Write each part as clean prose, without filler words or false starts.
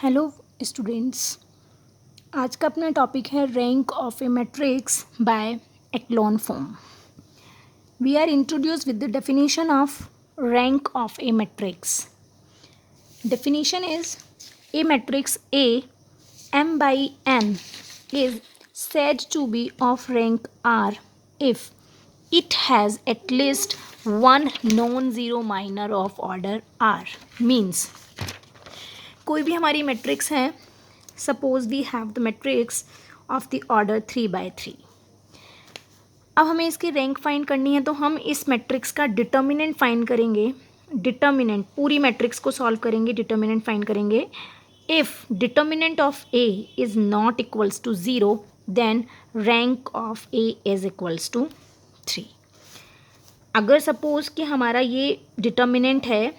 Hello students, आज का अपना टॉपिक है rank of A matrix by echelon form. We are introduce with the definition of rank of A matrix. Definition is a matrix A m by n is said to be of rank R if it has at least one non-zero minor of order R। Means कोई भी हमारी matrix है, suppose we have the matrix of the order 3/3। अब हमें इसकी rank find करनी है, तो हम इस मैट्रिक्स का डिटर्मिनेंट फाइंड करेंगे। डिटर्मिनेंट पूरी मैट्रिक्स को सॉल्व करेंगे, डिटर्मिनेंट फाइंड करेंगे। If determinant of A is not equals to 0 then rank of A is equals to 3। अगर सपोज कि हमारा ये डिटर्मिनेंट है,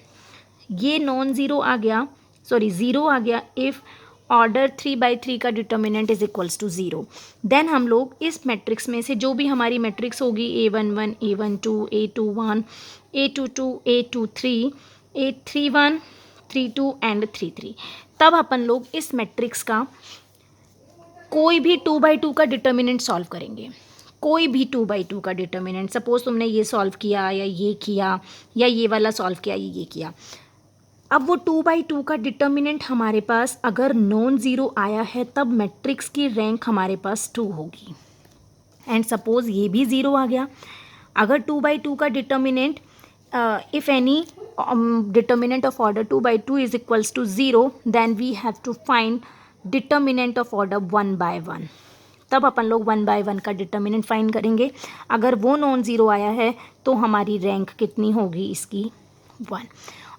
ये नॉन ज़ीरो आ गया, सॉरी ज़ीरो आ गया, इफ़ ऑर्डर 3/3 का determinant is equals to 0, then हम लोग इस मैट्रिक्स में से जो भी हमारी मैट्रिक्स होगी A11, A12, A21, A22, A23, A31, 32 and 33, तब अपन लोग इस मैट्रिक्स का कोई भी 2/2 का डिटर्मिनेंट सॉल्व करेंगे। कोई भी 2/2 का डिटर्मिनेंट, सपोज तुमने ये सॉल्व किया या ये किया या ये वाला सॉल्व किया या ये किया। अब वो 2/2 का डिटर्मिनेंट हमारे पास अगर नॉन ज़ीरो आया है, तब मैट्रिक्स की रैंक हमारे पास 2 होगी। एंड सपोज ये भी 0 आ गया। अगर 2/2 का determinant if any determinant of order 2/2 is equals to 0 then we have to find determinant of order 1/1। तब अपन लोग 1/1 का डिटर्मिनेंट फाइंड करेंगे। अगर वो नॉन ज़ीरो आया है तो हमारी रैंक कितनी होगी इसकी? 1।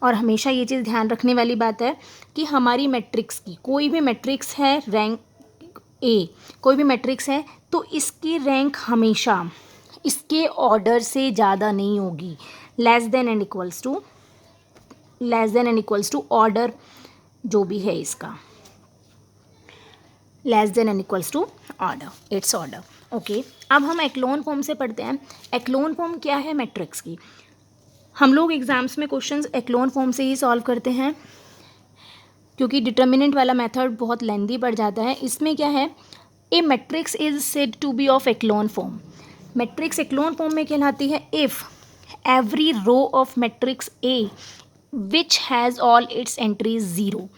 और हमेशा ये चीज़ ध्यान रखने वाली बात है कि हमारी मैट्रिक्स की कोई भी मैट्रिक्स है, रैंक ए कोई भी मैट्रिक्स है, तो इसकी रैंक हमेशा इसके ऑर्डर से ज़्यादा नहीं होगी। Less than and equals to order जो भी है इसका, less than and equals to order, it's order. Okay, अब हम एक्लोन फॉर्म से पढ़ते हैं। एक्लोन फॉर्म क्या है मैट्रिक्स की? हम लोग एग्ज़ाम्स में क्वेश्चंस एक्लोन फॉर्म से ही सॉल्व करते हैं, क्योंकि डिटर्मिनेंट वाला मेथड बहुत लेंदी पड़ जाता है। इसमें क्या है, a matrix is said to be of echelon form. Matrix echelon form में कहलाती है if every row of matrix A which has all its entries 0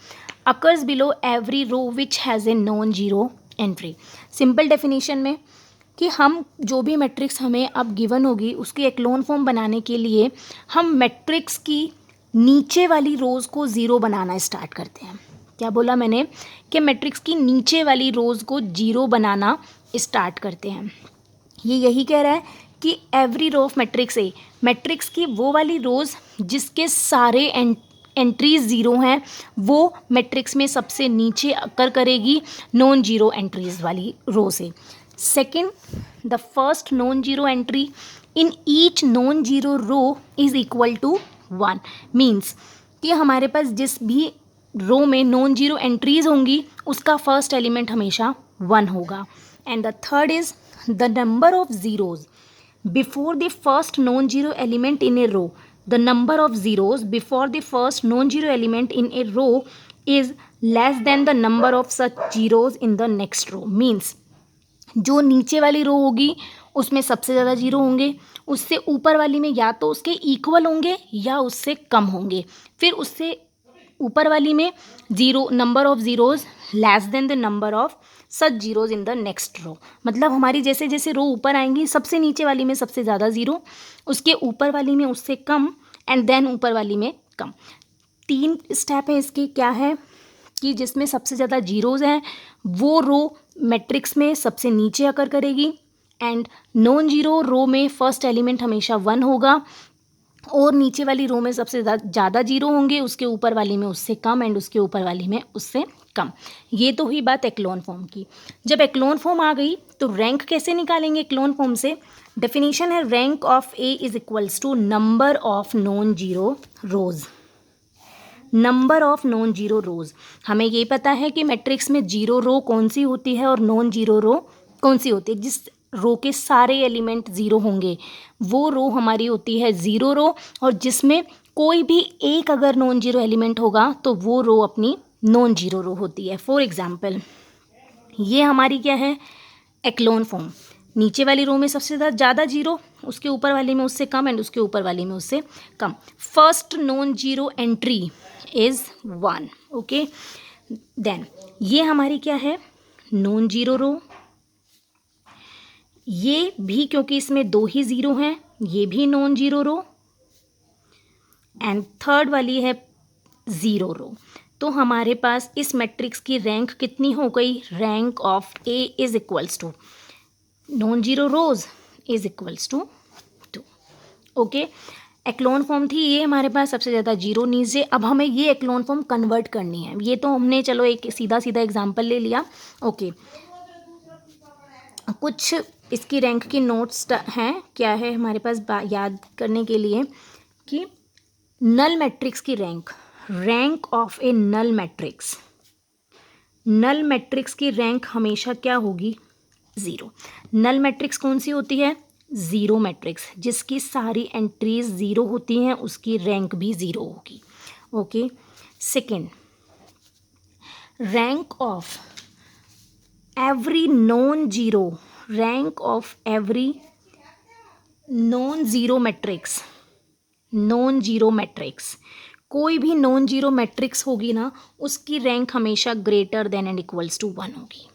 occurs below every row which has a non zero entry. Simple definition में कि हम जो भी matrix हमें अब गिवन होगी, उसकी एक्लोन फॉर्म बनाने के लिए हम मैट्रिक्स की नीचे वाली रोज़ को 0 बनाना स्टार्ट करते हैं। क्या बोला मैंने? कि मैट्रिक्स की नीचे वाली रोज़ को 0 बनाना स्टार्ट करते हैं। ये यही कह रहा है कि every row of matrix A, matrix की वो वाली रोज़ जिसके सारे एंट्रीज 0 हैं, वो मैट्रिक्स में सबसे नीचे अकर करेगी नॉन जीरो एंट्रीज वाली रो से। Second, the first non-zero entry in each non-zero row is equal to 1। Means कि हमारे पास जिस भी रो में नॉन जीरो एंट्रीज होंगी उसका फर्स्ट एलिमेंट हमेशा 1 होगा। And the third is the number of zeros before the first non zero element in a row. The number of zeros before the first non zero element in a row is less than the number of such zeros in the next row. Means जो नीचे वाली रो होगी उसमें सबसे ज़्यादा 0 होंगे, उससे ऊपर वाली में या तो उसके इक्वल होंगे या उससे कम होंगे, फिर उससे ऊपर वाली में number of zeros less than the number of such zeros in the next row. मतलब हमारी जैसे जैसे रो ऊपर आएंगी, सबसे नीचे वाली में सबसे ज़्यादा 0, उसके ऊपर वाली में उससे कम, एंड देन ऊपर वाली में कम। 3 स्टेप हैं इसके। क्या है कि जिसमें सबसे ज़्यादा जीरोज़ हैं वो रो मैट्रिक्स में सबसे नीचे आकर करेगी, एंड नॉन जीरो रो में फर्स्ट एलिमेंट हमेशा 1 होगा, और नीचे वाली रो में सबसे ज़्यादा 0 होंगे, उसके ऊपर वाली में उससे कम, एंड उसके ऊपर वाली में उससे कम। ये तो हुई बात एक्लोन फॉर्म की। जब एक्लोन फॉर्म आ गई तो रैंक कैसे निकालेंगे एक्लोन फॉर्म से? डेफिनेशन है rank of A is equals to number of non zero rows. Number of non zero rows, हमें ये पता है कि मैट्रिक्स में 0 रो कौन सी होती है और नॉन जीरो रो कौन सी होती है। जिस रो के सारे एलिमेंट 0 होंगे वो रो हमारी होती है 0 रो, और जिसमें कोई भी एक अगर नॉन जीरो एलिमेंट होगा तो वो रो अपनी नॉन जीरो रो होती है। फॉर एग्जाम्पल ये हमारी क्या है, एक्लोन फॉर्म। नीचे वाली रो में सबसे ज़्यादा जीरो, उसके ऊपर वाली में उससे कम, एंड उसके ऊपर वाली में उससे कम। First non zero entry is 1। Okay, then ये हमारी क्या है, नॉन जीरो रो। ये भी क्योंकि इसमें 2 ही ज़ीरो हैं, ये भी non zero row. And third वाली है ज़ीरो रो। तो हमारे पास इस मैट्रिक्स की रैंक कितनी हो गई, rank of A is equals to non zero rows is equals to 2। Okay, echelon form थी ये हमारे पास, सबसे ज़्यादा जीरो नीचे। अब हमें ये एक्लोन फॉर्म कन्वर्ट करनी है। ये तो हमने चलो एक सीधा सीधा एग्जांपल ले लिया। ओके, कुछ इसकी रैंक की नोट्स हैं, क्या है हमारे पास याद करने के लिए कि नल मैट्रिक्स की rank, rank of A null matrix, null matrix की रैंक हमेशा क्या होगी, ज़ीरो। नल मैट्रिक्स कौन सी होती है, ज़ीरो मैट्रिक्स। जिसकी सारी एंट्रीज ज़ीरो होती हैं उसकी रैंक भी ज़ीरो होगी। Okay, second, rank of every non zero, rank of every non zero matrix, non zero matrix, कोई भी नॉन जीरो मैट्रिक्स होगी ना, उसकी रैंक हमेशा greater than and equals to 1 होगी।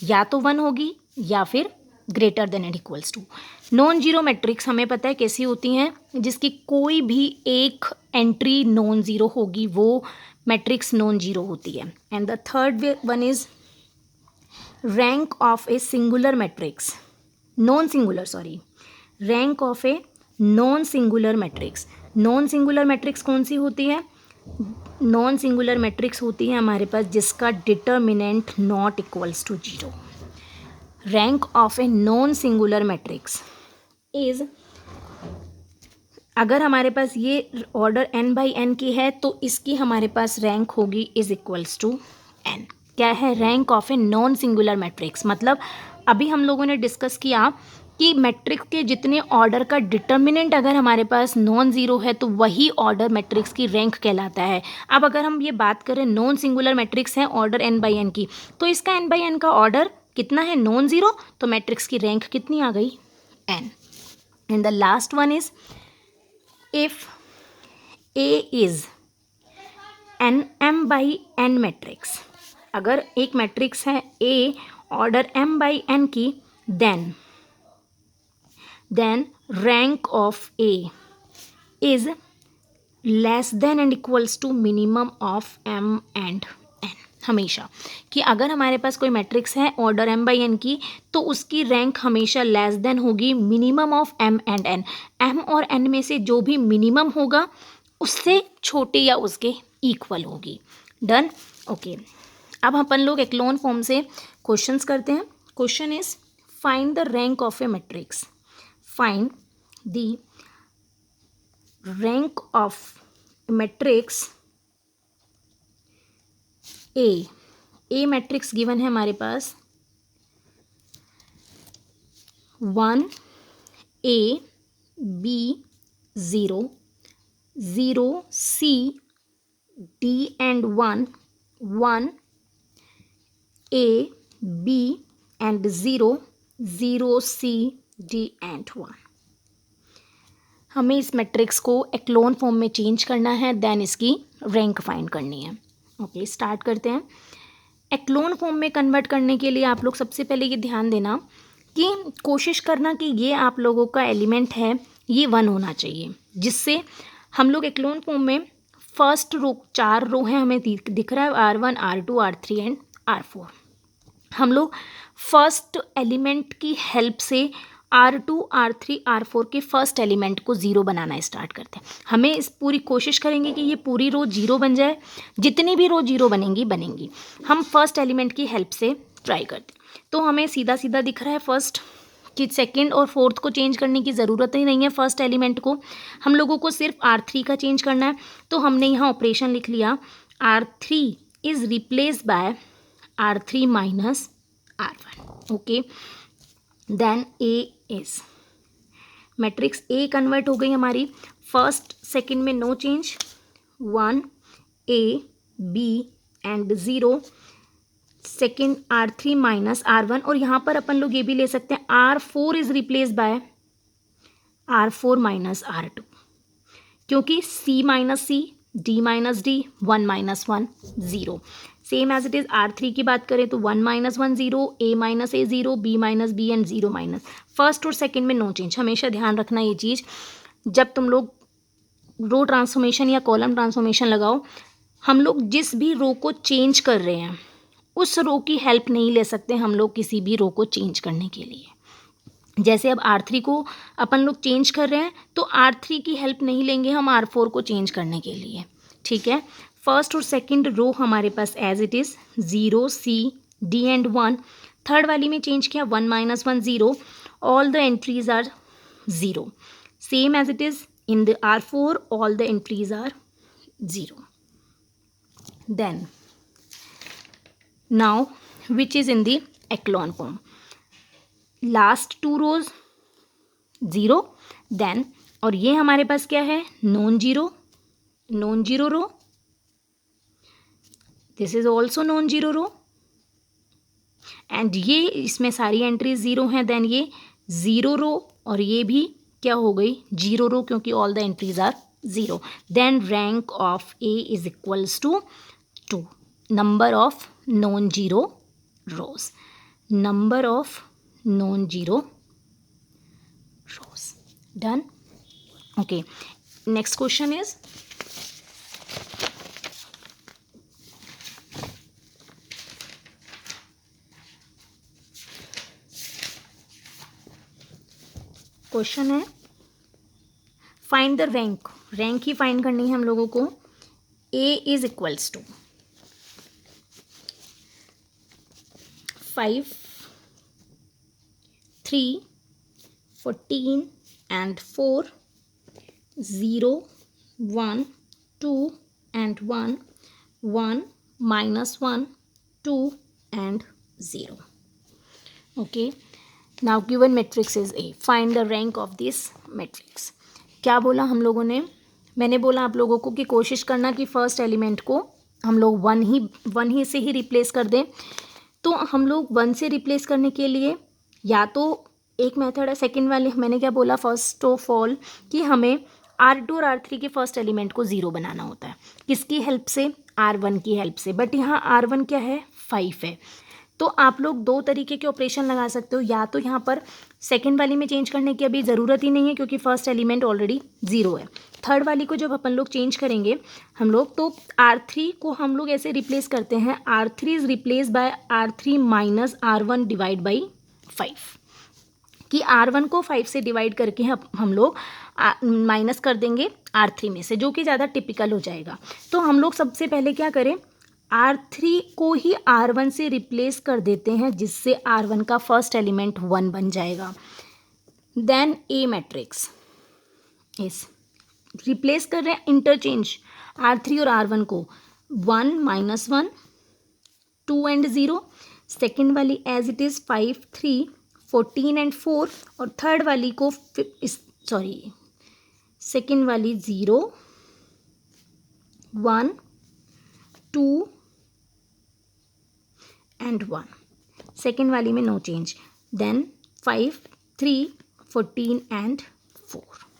या तो 1 होगी या फिर greater than and equals to. Non zero matrix हमें पता है कैसी होती हैं, जिसकी कोई भी एक एंट्री नॉन जीरो होगी वो मैट्रिक्स नॉन जीरो होती है। And the third one is rank of a singular matrix, non singular sorry, rank of A non singular matrix. Non singular matrix कौन सी होती है, नॉन सिंगुलर मैट्रिक्स होती है हमारे पास जिसका determinant not equals to zero. Rank of A non singular matrix is, अगर हमारे पास ये ऑर्डर n बाई n की है तो इसकी हमारे पास रैंक होगी इज इक्वल्स टू n। क्या है, rank of A non singular matrix. मतलब अभी हम लोगों ने डिस्कस किया कि मैट्रिक्स के जितने ऑर्डर का डिटर्मिनेंट अगर हमारे पास नॉन ज़ीरो है तो वही ऑर्डर मैट्रिक्स की रैंक कहलाता है। अब अगर हम ये बात करें नॉन सिंगुलर मैट्रिक्स है ऑर्डर n बाई n की, तो इसका n बाई n का ऑर्डर कितना है, नॉन ज़ीरो, तो मैट्रिक्स की रैंक कितनी आ गई, n। And the last one is if A is an m by n matrix, अगर एक मैट्रिक्स है A order m by n की, then rank of A is less than and equals to minimum of m and n। हमेशा कि अगर हमारे पास कोई matrix है ऑर्डर m बाई n की तो उसकी रैंक हमेशा लेस देन होगी minimum of m and n। m और n में से जो भी मिनिमम होगा उससे छोटे या उसके इक्वल होगी। डन। ओके, अब अपन लोग एक्लोन फॉर्म से क्वेश्चंस करते हैं। Question is find the rank of A matrix, find the rank of matrix A matrix given है हमारे पास 1 A B 0 0 C D and 1 1 A B and 0 0 C D and 1। हमें इस matrix को echelon form में change करना है, then इसकी rank find करनी है। ओके, स्टार्ट करते हैं। एक्लोन फॉर्म में कन्वर्ट करने के लिए आप लोग सबसे पहले ये ध्यान देना कि कोशिश करना कि ये आप लोगों का एलिमेंट है ये 1 होना चाहिए, जिससे हम लोग एक्लोन फॉर्म में फर्स्ट रो 4 रो हैं हमें दिख रहा है R1 R2 R3 and R4। हम लोग फर्स्ट एलिमेंट की हेल्प से R2 R3 R4 के फर्स्ट एलिमेंट को ज़ीरो बनाना स्टार्ट करते हैं। हमें इस पूरी कोशिश करेंगे कि ये पूरी रो जीरो बन जाए, जितनी भी रो जीरो बनेंगी हम फर्स्ट एलिमेंट की हेल्प से ट्राई करते हैं। तो हमें सीधा सीधा दिख रहा है फर्स्ट कि सेकंड और फोर्थ को चेंज करने की ज़रूरत ही नहीं है। फर्स्ट एलिमेंट को हम लोगों को सिर्फ R3 का चेंज करना है, तो हमने यहाँ ऑपरेशन लिख लिया R3 is replace by R3 minus R1। Okay, then A is matrix A convert हो गई हमारी फर्स्ट सेकंड में no change 1 A B and 0, second R3 minus R1, और यहाँ पर अपन लोग ये भी ले सकते हैं R4 is replace by R4 minus R2, क्योंकि C minus C, D minus D, 1 minus 1 0, same as it is R3 की बात करें तो 1 minus 1 0, A minus A 0, B minus B and 0 minus. First और सेकेंड में नो चेंज, हमेशा ध्यान रखना ये चीज़। जब तुम लोग रो ट्रांसफॉर्मेशन या कॉलम ट्रांसफॉर्मेशन लगाओ, हम लोग जिस भी रो को चेंज कर रहे हैं उस रो की हेल्प नहीं ले सकते हम लोग किसी भी रो को चेंज करने के लिए। जैसे अब R3 को अपन लोग चेंज कर रहे हैं तो R3 की हेल्प नहीं लेंगे हम R4 को चेंज करने के लिए, ठीक है। फर्स्ट और सेकंड रो हमारे पास as it is 0, C, D and 1। Third वाली में चेंज किया 1 minus 1 0, all the entries are 0, same as it is in the R4 all the entries are 0. Then now which is in the echelon form, last two rows 0, then और ये हमारे पास क्या है non zero row, this is also non zero row, and ये इसमें सारी entries 0 हैं। देन ये 0 रो और ये भी क्या हो गई 0 रो, क्योंकि all the entries are 0। Then rank of A is equals to 2, number of non zero rows, number of non zero rows. Done, okay. Next question is question है फाइंड द रैंक, रैंक ही find करनी है हम लोगों को। A is equals to 5, 3, 14 and 4, 0, 1, 2 and 1, 1, minus 1, 2 and 0। Okay, now given matrix is a, find the rank of this matrix. क्या बोला हम लोगों ने, मैंने बोला आप लोगों को कि कोशिश करना कि फर्स्ट एलिमेंट को हम लोग वन ही से ही रिप्लेस कर दें। तो हम लोग 1 से रिप्लेस करने के लिए या तो एक मेथड है, सेकंड वाले मैंने क्या बोला फर्स्ट ऑफ ऑल कि हमें R2 और R3 के फर्स्ट एलिमेंट को 0 बनाना होता है। किसकी हेल्प से, R1 की हेल्प से। बट यहाँ R1 क्या है 5 है, तो आप लोग 2 तरीके के ऑपरेशन लगा सकते हो। या तो यहाँ पर सेकंड वाली में चेंज करने की अभी ज़रूरत ही नहीं है क्योंकि फर्स्ट एलिमेंट ऑलरेडी 0 है। थर्ड वाली को जब अपन लोग चेंज करेंगे हम लोग, तो R3 को हम लोग ऐसे रिप्लेस करते हैं, R3 is replace by R3 minus R1 divide by 5, कि R1 को 5 से डिवाइड करके हम लोग माइनस कर देंगे R3 में से, जो कि ज़्यादा टिपिकल हो जाएगा। तो हम लोग सबसे पहले क्या करें, R3 को ही R1 से रिप्लेस कर देते हैं, जिससे R1 का फर्स्ट एलिमेंट 1 बन जाएगा। देन ए मैट्रिक्स इस रिप्लेस कर रहे हैं इंटरचेंज R3 और R1 को, 1 माइनस 1, 2 एंड 0, सेकेंड वाली एज इट इज़ 5, 3, 14 एंड 4, और थर्ड वाली को सेकेंड वाली 0, 1, 2 एंड 1, सेकेंड वाली में no change. Then 5, 3, 14 and 4।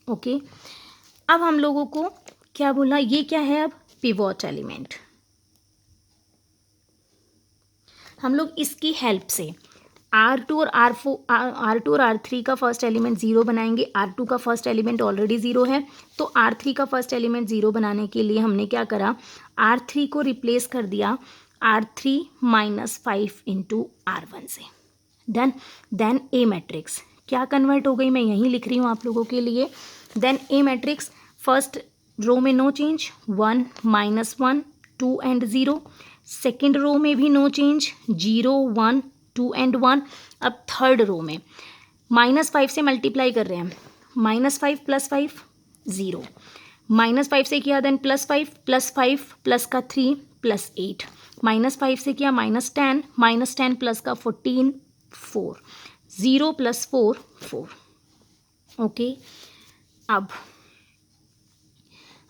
Okay, अब हम लोगों को क्या बोला, ये क्या है अब पिवोट एलिमेंट। हम लोग इसकी हेल्प से R2 और R3 का फर्स्ट एलिमेंट 0 बनाएंगे। R2 का फर्स्ट एलिमेंट ऑलरेडी 0 है, तो R3 का फर्स्ट एलिमेंट 0 बनाने के लिए हमने क्या करा, R3 को रिप्लेस कर दिया R3 माइनस 5 इंटू R1 से। डन। देन ए मैट्रिक्स क्या कन्वर्ट हो गई, मैं यहीं लिख रही हूँ आप लोगों के लिए। देन ए मैट्रिक्स फर्स्ट रो में no change, 1 minus 1, 2 and 0, second row में भी नो चेंज, 0, 1, 2 एंड 1। अब थर्ड रो में -5 से मल्टीप्लाई कर रहे हैं, -5 + 5 0, -5 से किया देन +5 + 5 प्लस का 3 + 8, -5 से किया -10, -10 प्लस का 14 4, 0 + 4 4। ओके, अब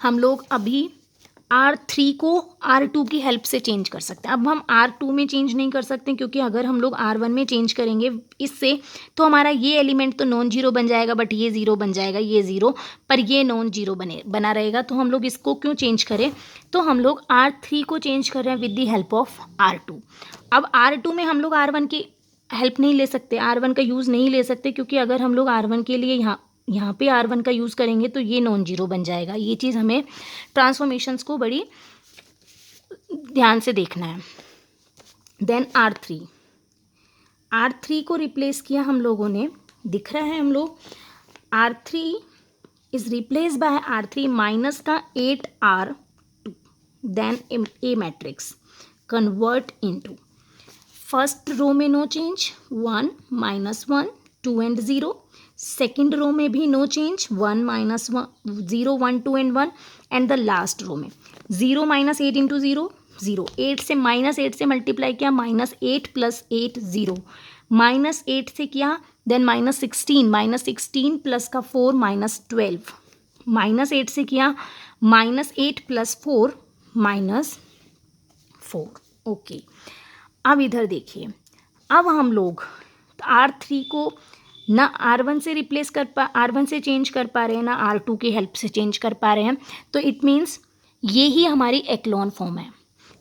हम लोग अभी R3 को R2 की हेल्प से चेंज कर सकते हैं। अब हम R2 में चेंज नहीं कर सकते क्योंकि अगर हम लोग R1 में चेंज करेंगे इससे तो हमारा ये एलिमेंट तो नॉन जीरो बन जाएगा, बट ये ज़ीरो बन जाएगा, ये ज़ीरो, पर ये नॉन जीरो बना रहेगा। तो हम लोग इसको क्यों चेंज करें, तो हम लोग R3 को चेंज कर रहे हैं with the help of R2। अब R2 में हम लोग R1 की हेल्प नहीं ले सकते, R1 का यूज़ नहीं ले सकते, क्योंकि अगर हम लोग R1 के लिए यहाँ पे R1 का यूज़ करेंगे तो ये नॉन जीरो बन जाएगा। ये चीज़ हमें ट्रांसफॉर्मेशंस को बड़ी ध्यान से देखना है। देन R3 को रिप्लेस किया हम लोगों ने, दिख रहा है हम लोग R3 is replace by R3 minus का 8R2। देन ए matrix convert into, first row में no change 1 -1 2 and 0, second row में भी no change 1 -1 0 1 2 and 1, and the last row में 0 - 8 इंटू 0 0, 8 से -8 से मल्टीप्लाई किया -8 + 8 0, -8 से किया देन -16 प्लस का 4 -12, -8 से किया -8 + 4 -4। ओके, अब इधर देखिए, अब हम लोग R3 को ना R1 से रिप्लेस R1 से चेंज कर पा रहे हैं, ना R2 की हेल्प से चेंज कर पा रहे हैं। तो इट मीन्स ये ही हमारी एक्लोन फॉर्म है,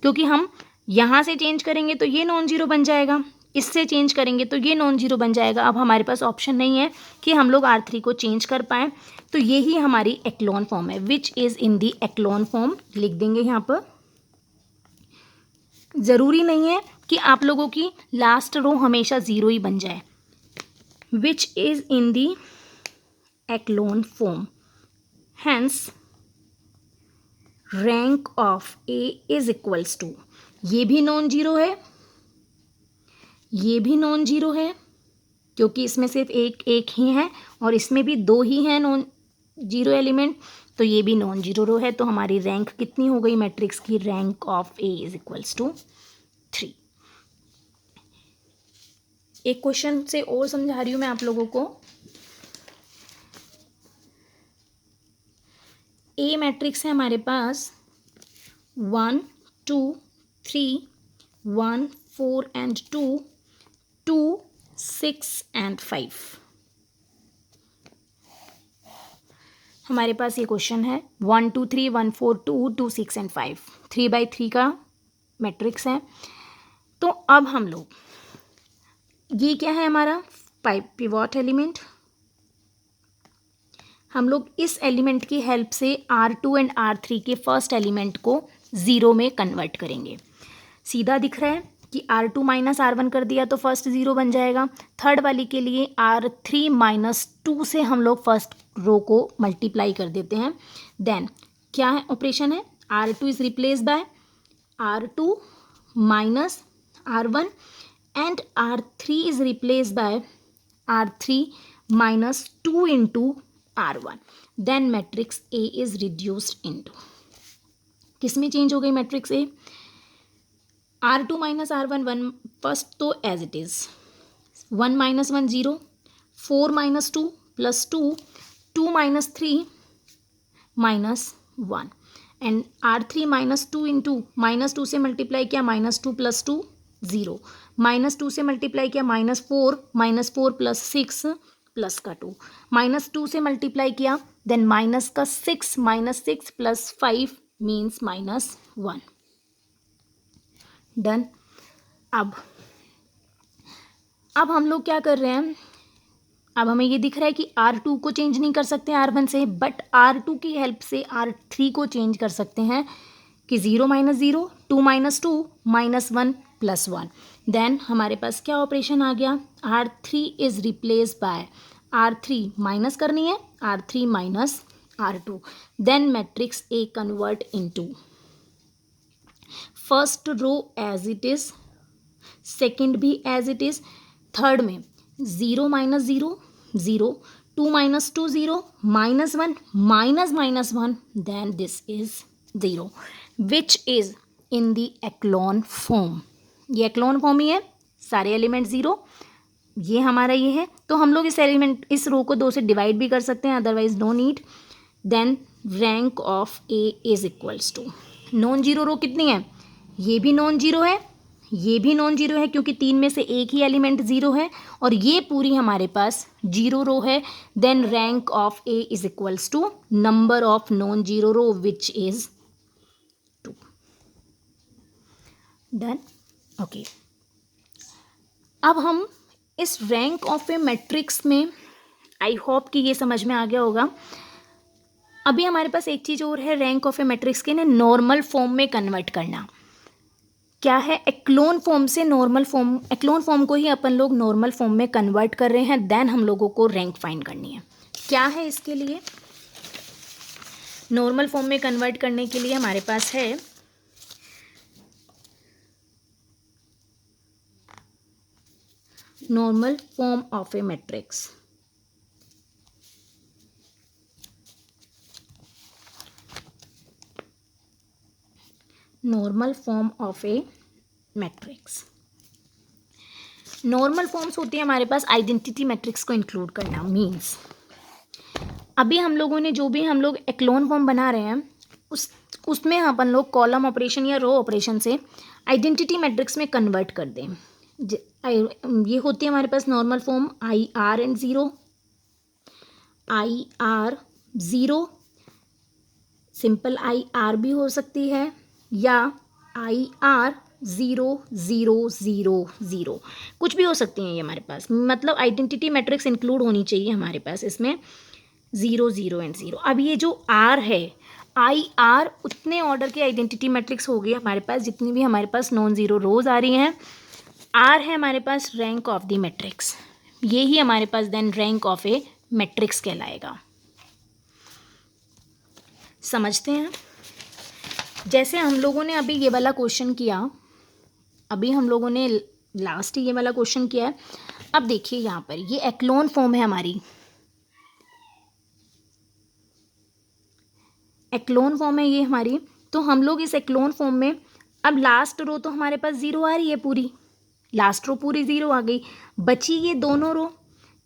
क्योंकि हम यहाँ से चेंज करेंगे तो ये नॉन जीरो बन जाएगा, इससे चेंज करेंगे तो ये नॉन जीरो बन जाएगा। अब हमारे पास ऑप्शन नहीं है कि हम लोग R3 को चेंज कर पाएँ, तो ये ही हमारी एक्लोन फॉर्म है, विच is in the echelon form. लिख देंगे यहाँ पर। ज़रूरी नहीं है कि आप लोगों की लास्ट रो हमेशा ज़ीरो ही बन जाए। Which is in the echelon form, hence rank of A is equals to, ये भी नॉन जीरो है, ये भी नॉन जीरो है, क्योंकि इसमें सिर्फ एक ही है और इसमें भी 2 ही हैं नॉन जीरो एलिमेंट, तो ये भी नॉन जीरो रो है। तो हमारी रैंक कितनी हो गई मैट्रिक्स की, rank of A is equals to 3। एक क्वेश्चन से और समझा रही हूँ मैं आप लोगों को। ए मैट्रिक्स है हमारे पास 1 2 3 1 4 एंड 2 2 6 एंड 5। हमारे पास ये क्वेश्चन है 1 2 3 1 4 2 2 6 एंड 5, 3x3 का मैट्रिक्स है। तो अब हम लोग, ये क्या है हमारा पिवोट एलिमेंट, हम लोग इस एलिमेंट की हेल्प से R2 एंड R3 के फर्स्ट एलिमेंट को ज़ीरो में कन्वर्ट करेंगे। सीधा दिख रहा है कि R2 - R1 कर दिया तो फर्स्ट ज़ीरो बन जाएगा। थर्ड वाली के लिए R3 - 2 से हम लोग फर्स्ट रो को मल्टीप्लाई कर देते हैं। देन क्या है ऑपरेशन है, R2 is replace by R2 - R1 and R3 is replace by R3 - 2 into R1। Then matrix A is reduced into, किस में चेंज हो गई matrix A, R2 - R1 1, first तो as it is 1 - 1 0, 4 - 2 + 2 2 - 3 -1, and R3 - 2 into -2 से multiply किया -2 + 2 0, -2 से multiply किया -4 -4 + 6 plus का 2, -2 से मल्टीप्लाई किया देन माइनस का 6 -6 + 5 मीन्स -1। डन। अब हम लोग क्या कर रहे हैं, अब हमें ये दिख रहा है कि R2 को चेंज नहीं कर सकते R1 से, बट R2 की हेल्प से R3 को चेंज कर सकते हैं कि 0 - 0 2 - 2 -1 + 1। देन हमारे पास क्या ऑपरेशन आ गया, R3 is replace by R3 minus करनी है R3 - R2। Then matrix A convert into first row as it is, second भी एज इट इज, थर्ड में 0 - 0 0 2 - 2 0 -1 -1, then this is 0 which is in the echelon form. ये echelon form ही है, सारे element 0, ये हमारा ये है। तो हम लोग इस रो को 2 से डिवाइड भी कर सकते हैं, otherwise no need. Then rank of A is equals to, non zero row कितनी है, ये भी नॉन जीरो है, ये भी नॉन जीरो है क्योंकि 3 में से एक ही एलिमेंट ज़ीरो है, और ये पूरी हमारे पास जीरो रो है। Then rank of A is equals to number of non zero row which is 2। Done, okay. अब हम इस रैंक ऑफ ए मैट्रिक्स में, आई होप कि ये समझ में आ गया होगा। अभी हमारे पास एक चीज़ और है रैंक ऑफ ए मैट्रिक्स के ना नॉर्मल फॉर्म में कन्वर्ट करना। क्या है, एक्लोन फॉर्म से नॉर्मल फॉर्म, एक्लोन फॉर्म को ही अपन लोग नॉर्मल फॉर्म में कन्वर्ट कर रहे हैं। देन हम लोगों को रैंक फाइंड करनी है। क्या है इसके लिए, नॉर्मल फॉर्म में कन्वर्ट करने के लिए हमारे पास है normal form of A matrix. Normal form of A matrix, normal forms होती है हमारे पास आइडेंटिटी मैट्रिक्स को इंक्लूड करना। मींस अभी हम लोगों ने जो भी हम लोग एक्लोन फॉर्म बना रहे हैं उसमें अपन लोग कॉलम ऑपरेशन या रो ऑपरेशन से आइडेंटिटी मैट्रिक्स में कन्वर्ट कर दें। ये होती है हमारे पास normal form I R and zero, I R zero, simple I R भी हो सकती है, या आई आर 0 0 0 0, कुछ भी हो सकती हैं ये हमारे पास। मतलब आइडेंटिटी मैट्रिक्स इंक्लूड होनी चाहिए हमारे पास इसमें 0 0 एंड 0। अब ये जो आर है, आई आर उतने ऑर्डर के आइडेंटिटी मैट्रिक्स हो गई हमारे पास जितनी भी हमारे पास नॉन ज़ीरो रोज आ रही हैं। आर है हमारे पास रैंक ऑफ द मैट्रिक्स, ये ही हमारे पास then rank of A matrix कहलाएगा। समझते हैं, जैसे हम लोगों ने अभी ये वाला क्वेश्चन किया, अभी हम लोगों ने लास्ट ये वाला क्वेश्चन किया है। अब देखिए यहाँ पर ये एक्लोन फॉर्म है हमारी, एक्लोन फॉर्म है ये हमारी। तो हम लोग इस एक्लोन फॉर्म में, अब लास्ट रो तो हमारे पास ज़ीरो आ रही है, पूरी लास्ट रो पूरी ज़ीरो आ गई, बची ये दोनों रो।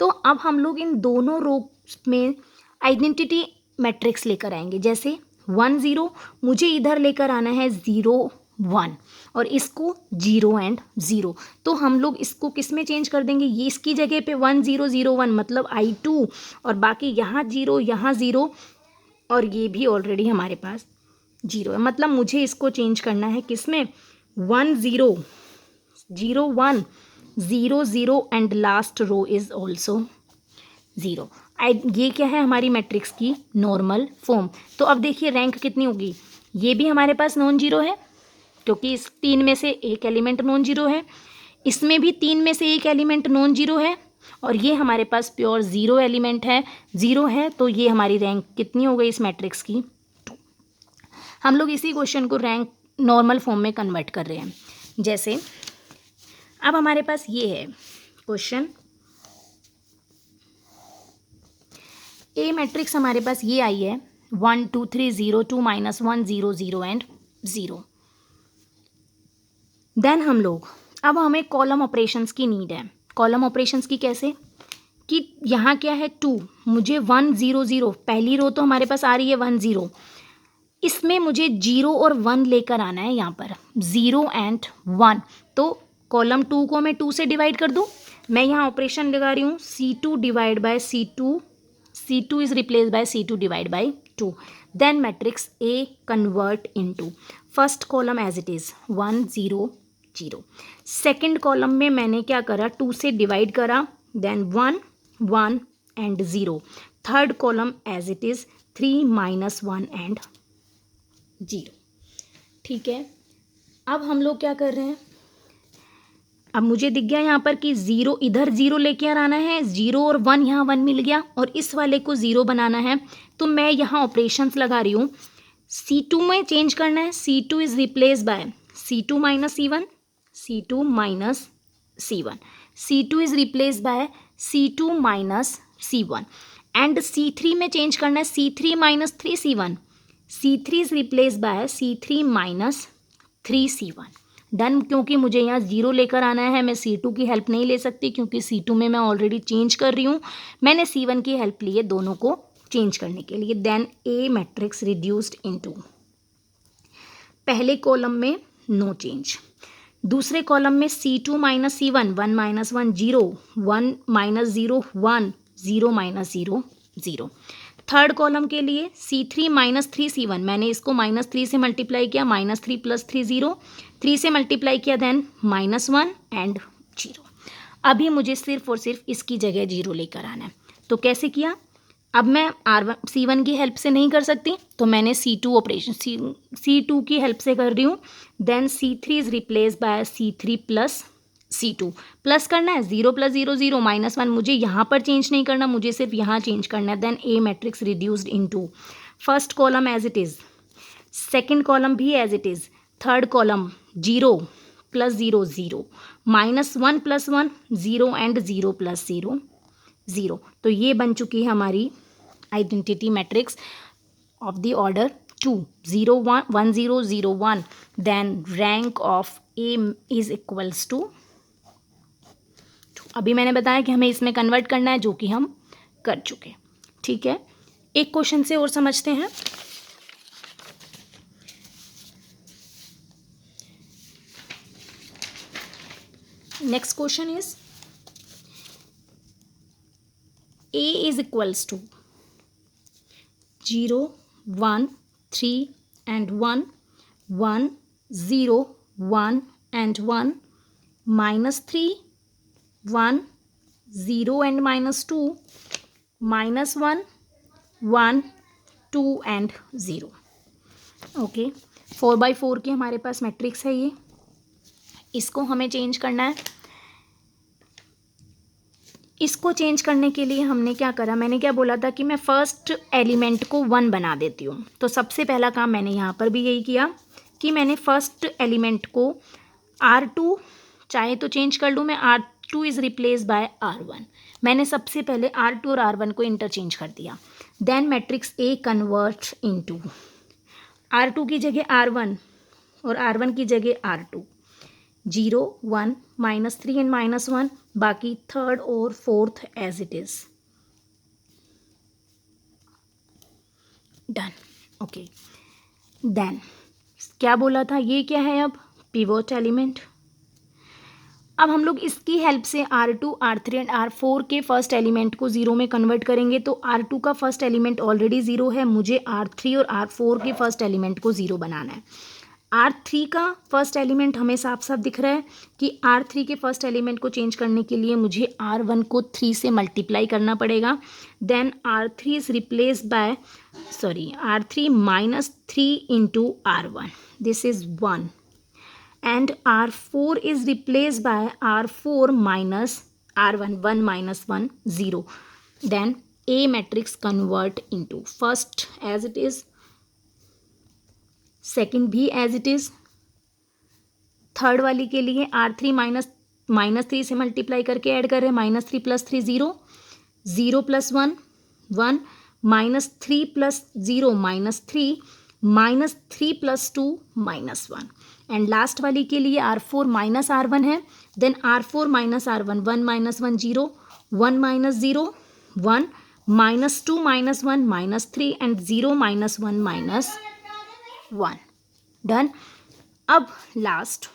तो अब हम लोग इन दोनों रो में आइडेंटिटी मैट्रिक्स लेकर आएंगे। जैसे 1 0 मुझे इधर लेकर आना है 0 1, और इसको 0 एंड 0। तो हम लोग इसको किस में चेंज कर देंगे, ये इसकी जगह पे 1 0 0 1 मतलब I2, और बाकी यहाँ 0 यहाँ 0, और ये भी ऑलरेडी हमारे पास 0 है। मतलब मुझे इसको चेंज करना है किस में, 1 0 0 1 0 0 and last row is also 0। ये क्या है हमारी मैट्रिक्स की नॉर्मल फॉर्म। तो अब देखिए रैंक कितनी होगी, ये भी हमारे पास नॉन जीरो है क्योंकि इस 3 में से एक एलिमेंट नॉन जीरो है, इसमें भी 3 में से एक एलिमेंट नॉन जीरो है, और ये हमारे पास प्योर ज़ीरो एलिमेंट है, ज़ीरो है। तो ये हमारी रैंक कितनी हो गई इस मैट्रिक्स की, 2। हम लोग इसी क्वेश्चन को रैंक नॉर्मल फॉर्म में कन्वर्ट कर रहे हैं। जैसे अब हमारे पास ये है क्वेश्चन, ए मैट्रिक्स हमारे पास ये आई है 1 2 3 0 2 -1 0 0 एंड 0। देन हम लोग, अब हमें कॉलम ऑपरेशंस की नीड है। कॉलम ऑपरेशंस की कैसे, कि यहाँ क्या है 2, मुझे 1 0 0, पहली रो तो हमारे पास आ रही है 1 0, इसमें मुझे 0 और 1 लेकर आना है यहाँ पर 0 एंड 1। तो कॉलम 2 को मैं 2 से डिवाइड कर दूँ, मैं यहाँ ऑपरेशन लगा रही हूँ C2 divide by C2, C2 is replaced by C2 divided by 2. Then matrix A convert into first column as it is 1 0 0. Second column में मैंने क्या करा, 2 से डिवाइड करा, then 1 1 and 0. Third column as it is 3 -1 and 0. ठीक है, अब हम लोग क्या कर रहे हैं, अब मुझे दिख गया यहाँ पर कि 0 इधर 0 लेके आना है, 0 और 1 यहाँ 1 मिल गया, और इस वाले को 0 बनाना है। तो मैं यहाँ ऑपरेशंस लगा रही हूँ, C2 में चेंज करना है, C2 is replace bye C2 - C1, C2 - C1, C2 is replace bye C2 - C1, and C3 में चेंज करना है, C3 - 3 C1, C3 is replace by C3 - 3 C1। Done, क्योंकि मुझे यहाँ 0 लेकर आना है, मैं C2 की हेल्प नहीं ले सकती क्योंकि C2 में मैं ऑलरेडी चेंज कर रही हूँ, मैंने C1 की हेल्प ली है दोनों को चेंज करने के लिए। देन ए मैट्रिक्स रिड्यूस्ड इनटू, पहले कॉलम में नो चेंज, दूसरे कॉलम में C2 minus C1, 1 minus 1 0, 1 minus 0 1, 0 minus 0 0। Third column के लिए C3 माइनस 3 C1, मैंने इसको माइनस 3 से मल्टीप्लाई किया, माइनस 3 प्लस 3 0, 3 से मल्टीप्लाई किया देन माइनस 1 एंड 0। अभी मुझे सिर्फ और सिर्फ इसकी जगह 0 लेकर आना है। तो कैसे किया, अब मैं C1 की हेल्प से नहीं कर सकती, तो मैंने C2 ऑपरेशन C2 की हेल्प से कर रही हूँ। Then C3 is replace by C3 plus C2, plus करना है 0 प्लस 0 0, माइनस 1 मुझे यहाँ पर चेंज नहीं करना, मुझे सिर्फ यहाँ चेंज करना है। Then A matrix reduced into first column as it is, second column भी as it is, third column 0 plus 0 0, minus 1 plus 1 0 and 0 plus 0 0। तो ये बन चुकी है हमारी identity matrix of the order 2 0 1 1 0 0 1। Then rank of A is equals to, अभी मैंने बताया कि हमें इसमें कन्वर्ट करना है, जो कि हम कर चुके। ठीक है, एक क्वेश्चन से और समझते हैं। Next question is A is equals to 0 1 3 and 1 1 0 1 and 1 minus 3 1 0 and minus 2 minus 1 1 2 and 0। Okay, 4x4 की हमारे पास मैट्रिक्स है ये, इसको हमें चेंज करना है। इसको चेंज करने के लिए हमने क्या करा, मैंने क्या बोला था कि मैं फर्स्ट एलिमेंट को 1 बना देती हूँ। तो सबसे पहला काम मैंने यहाँ पर भी यही किया कि मैंने फर्स्ट एलिमेंट को R2 चाहे तो चेंज कर लूँ मैं, R2 is replace bye R1। मैंने सबसे पहले R2 और R1 को इंटरचेंज कर दिया। Then matrix A convert into R2 की जगह R1 और R1 की जगह R2, 0 1 माइनस 3 एंड माइनस 1, बाकी थर्ड और fourth as it is. Done. Okay, then क्या बोला था, ये क्या है अब पिवोट एलिमेंट। अब हम लोग इसकी हेल्प से R2 R3 एंड R4 के फर्स्ट एलिमेंट को 0 में कन्वर्ट करेंगे। तो R2 का फर्स्ट एलिमेंट ऑलरेडी 0 है, मुझे R3 और R4 के फर्स्ट एलिमेंट को 0 बनाना है। R3 का फर्स्ट एलिमेंट हमें साफ साफ दिख रहा है कि R3 के फर्स्ट एलिमेंट को चेंज करने के लिए मुझे R1 को 3 से मल्टीप्लाई करना पड़ेगा। Then R3 is replace by R3 minus 3 into R1, this is 1 and R4 is replace by R4 minus R1, 1 minus 1 0। Then A matrix convert into first as it is, second भी as it is, third वाली के लिए R3 minus 3 से multiply करके add कर रहे हैं, minus 3 plus 3 0, 0 plus 1 1, minus 3 plus 0 minus 3, minus 3 plus 2 minus 1। And last वाली के लिए R4 माइनस R1 है। Then R4 minus R1, 1 minus 1 0, 1 minus 0 1, minus 2 minus 1 minus 3 and 0 minus 1 minus 1। Done. अब लास्ट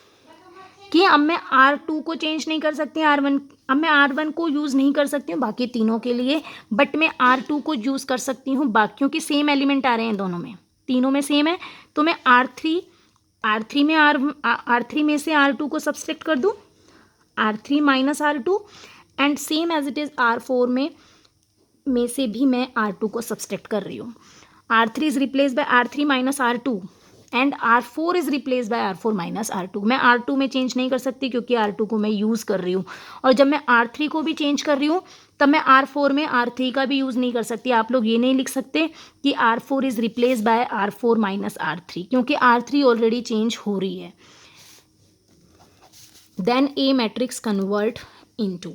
कि अब मैं R2 को चेंज नहीं कर सकती, R1, अब मैं R1 को यूज़ नहीं कर सकती हूँ बाकी तीनों के लिए, बट मैं R2 को यूज़ कर सकती हूँ बाकियों के सेम एलिमेंट आ रहे हैं दोनों में, तीनों में सेम है। तो मैं R3 में से R2 को सब्सट्रैक्ट कर दूँ, R3 minus R2 and same as it is R4 में से भी मैं R2 को सब्सट्रैक्ट कर रही हूँ। R3 is replace by R3 minus R2 and R4 is replace by R4 minus R2। मैं R2 में चेंज नहीं कर सकती क्योंकि R2 को मैं यूज़ कर रही हूँ, और जब मैं R3 को भी चेंज कर रही हूँ तब मैं R4 में R3 का भी यूज़ नहीं कर सकती। आप लोग ये नहीं लिख सकते कि R4 is replace by R4 minus R3, क्योंकि R3 ऑलरेडी चेंज हो रही है। Then A matrix convert into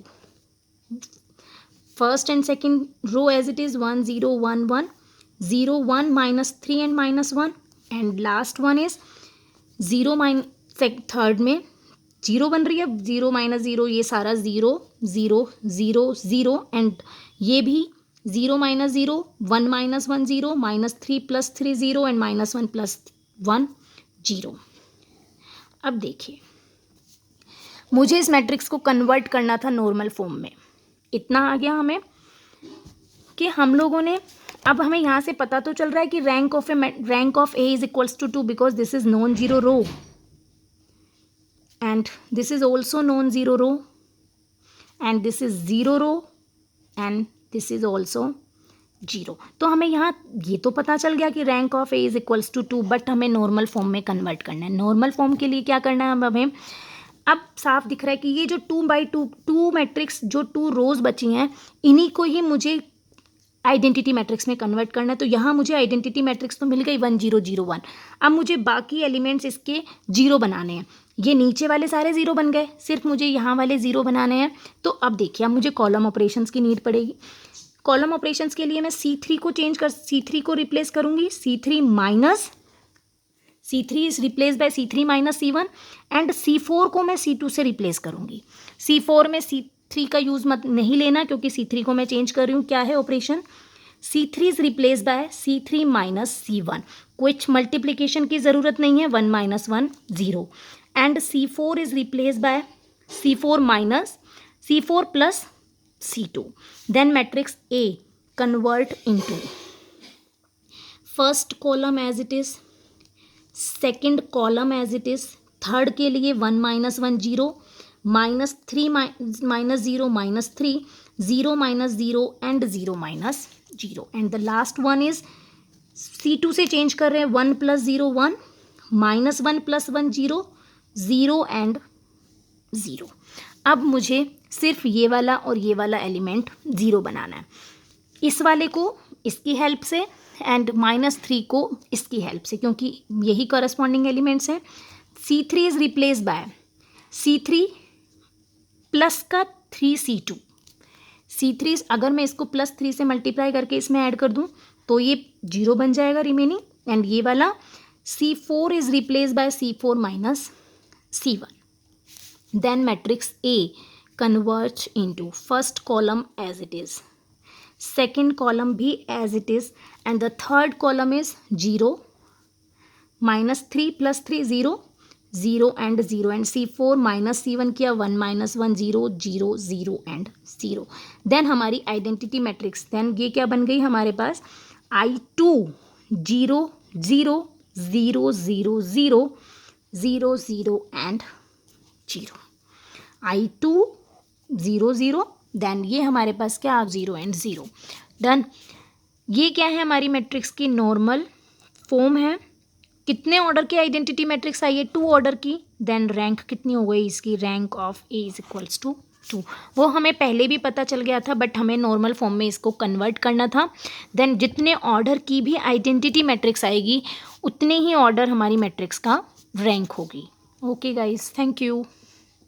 first and second row as it is 1 0 1 1, 0 1 minus 3 and minus 1 and last one is 0 third में 0 बन रही है, 0 माइनस 0, ये सारा 0 0 0 0 एंड ये भी 0 minus 0, 1 minus 1 0, minus 3 plus 3 0 and minus 1 plus 1 0। अब देखिए, मुझे इस मैट्रिक्स को कन्वर्ट करना था नॉर्मल फॉर्म में। इतना आ गया हमें कि हम लोगों ने, अब हमें यहाँ से पता तो चल रहा है कि rank of A is equals to 2 because this is non zero row and this is also non zero row and this is zero row and this is also zero. तो हमें यहाँ ये तो पता चल गया कि rank of A is equals to 2, but हमें नॉर्मल फॉर्म में कन्वर्ट करना है। नॉर्मल फॉर्म के लिए क्या करना है हमें, अब साफ दिख रहा है कि ये जो 2 मैट्रिक्स, जो 2 रोज बची हैं, इन्हीं को ही मुझे आइडेंटिटी मैट्रिक्स में कन्वर्ट करना है। तो यहाँ मुझे आइडेंटिटी मैट्रिक्स तो मिल गई 1 0 0 1। अब मुझे बाकी एलिमेंट्स इसके 0 बनाने हैं। ये नीचे वाले सारे 0 बन गए, सिर्फ मुझे यहाँ वाले 0 बनाने हैं। तो अब देखिए, अब मुझे कॉलम ऑपरेशंस की नीड पड़ेगी। कॉलम ऑपरेशंस के लिए मैं C3 को रिप्लेस करूँगी। C3 is replace by C3 minus C1 and C4 को मैं C2 से रिप्लेस करूँगी। C4 में C3 का यूज़ मत नहीं लेना क्योंकि C3 को मैं चेंज कर रही हूँ। क्या है operation, C3 is replace by C3 minus C1, कुछ मल्टीप्लीकेशन की ज़रूरत नहीं है, 1 minus 1 0 and C4 is replace by C4 plus C2। Then matrix A convert into first column as it is, second column as it is, third के लिए 1 minus 1 0 minus 3 minus 0 minus 3 0 minus 0 and 0 minus 0 and the last one is C2 से change कर रहे हैं 1 plus 0 1 minus 1 plus 1 0 0 and 0। अब मुझे सिर्फ ये वाला और ये वाला एलिमेंट 0 बनाना है, इस वाले को इसकी हेल्प से एंड -3 को इसकी हेल्प से, क्योंकि यही कॉरस्पॉन्डिंग एलिमेंट्स हैं। C3 is replace by C3 plus का 3C2। C3 अगर मैं इसको +3 से मल्टीप्लाई करके इसमें ऐड कर दूं तो ये 0 बन जाएगा रिमेनिंग एंड ये वाला C4 is replace by C4 minus C1। Then matrix A converts into first column as it is, second column भी as it is and the third column is 0 minus 3 plus 3 0 0 and 0 and C4 minus C1 किया 1 minus 1 0 0 0 and 0। Then हमारी identity matrix, then ये क्या बन गई हमारे पास I2 0 0 0 0 0 0 0 and 0, I2 0 0 then ये हमारे पास क्या 0 एंड 0। डन। ये क्या है हमारी मैट्रिक्स की नॉर्मल फॉर्म है। कितने ऑर्डर की आइडेंटिटी मैट्रिक्स आई है, 2 ऑर्डर की। देन रैंक कितनी हो गई इसकी, rank of A is equals to 2। वो हमें पहले भी पता चल गया था बट हमें नॉर्मल फॉर्म में इसको कन्वर्ट करना था। देन जितने ऑर्डर की भी आइडेंटिटी मैट्रिक्स आएगी उतने ही ऑर्डर हमारी मैट्रिक्स का रैंक होगी। Okay guys, thank you.